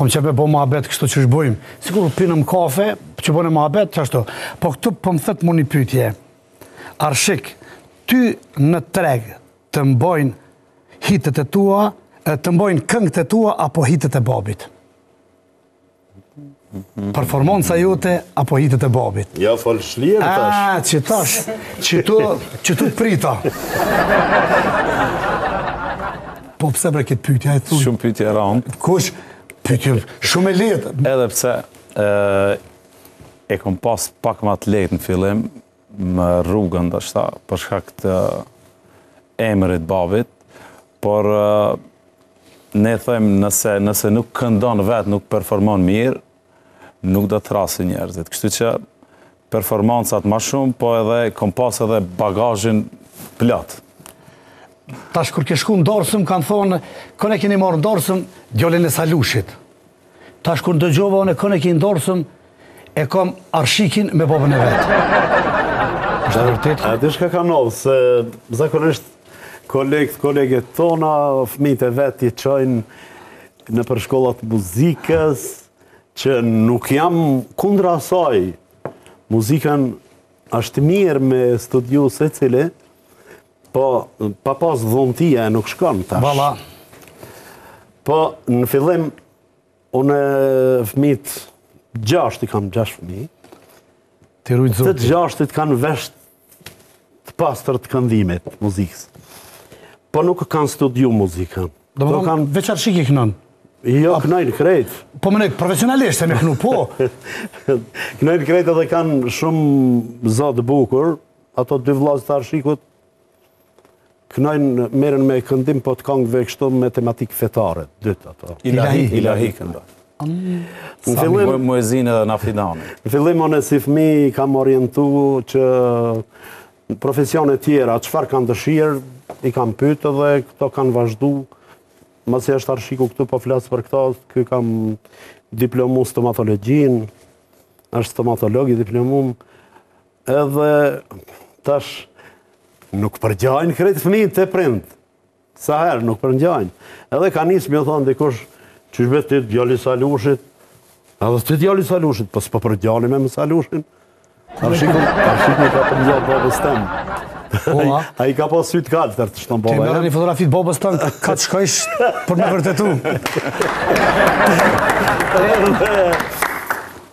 kom që me bo muhabet kështu që shbojmë. Sikur pinëm kafe, që bone muhabet, që ashtu. Po këtu po më thët mu një pytje. Arshik, ty në treg të mbojnë hitet e tua, të mbojnë këngët e tua, apo hitet e babit? Performanca jote, apo hitet e babit? Ja, falë shlirë tash. Që tash, që tu të prita. Po pse bre këtë pytja e thu? Shumë pytje e rëndë. Kush? Pytje shumë e letë. Edhe pse e kom pas pak ma të letë në fillim, më rrugën dhe shta, për shkak të emërit babit, por ne thëjmë nëse nuk këndon vetë, nuk performon mirë, nuk do të rasi njerëzit. Kështu që performancat ma shumë, po edhe kom pas edhe bagazhin plot. Tash kur ke shku në Dorsëm, kanë thonë, kone keni marrë në Dorsëm, djallin e Salushit. Tash kur dëgjova unë, kone keni në Dorsëm, e kom Arshikin me babën e vetë. Është vërtet? A di shka ka nodhë, se zakonisht kolegët tona, fëmijët e vetë i qojnë në për shkollat muzikës, që nuk jam kundra asaj. Muzikën është mirë me studiu se cili, po pa pas dhuntia nuk shkon tash. Bala. Po në fillim, unë fëmijët 6 i kam 6 fëmijë. Të rujtë Të zotit. 6 kanë vesh të pastër të këndimit, muzikës. Po nuk kanë studiu muzikën. Do më thonë, veç Arshik i kënon. Jo, kënojnë krejt. Po më nejtë, profesionalisht e me kënu, po. Kënojnë krejt edhe kanë shumë zotë bukur, ato 2 vllazë të Arshikut, kënojnë merren me këndim po të këngëve kështu me tematikë fetare, 2 ato. Ilahi këndo. Në fillim, Muezin edhe Nafidani. Në fillim unë si fëmijë kam orientu që në profesione tjera, çfarë kanë dëshirë, i kam pyet dhe këto kanë vazhdu. Masi është Arshiku këtu po flas për këto, ky kam diplomu stomatologjin, është stomatolog i diplomum, edhe tash nuk përgjajnë krejt fëmijët të prind. Sa herë nuk përgjajnë. Edhe ka nisë më thonë dikush, qysh be ti djali Salushit, edhe ti djali Salushit, po s'po përgjani me Salushin. Arshiku ka përgjallë babës temë. A i ka pas sytë kaltër të shtonë Ti baba. merë një fotografit babës tënë, ka të shkojsh për me vërtetu.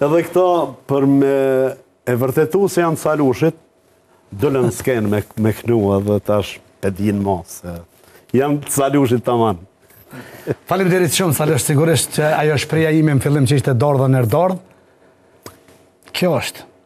Edhe këto për me e vërtetu se janë Salushit, dëllën s'kenë me kënu edhe tash pedin mos. Janë Salushit taman. Faleminderit shumë, Salush, sigurisht që ajo shpreja ime në fillim që ishte dordhë nër dordhë. Kjo është.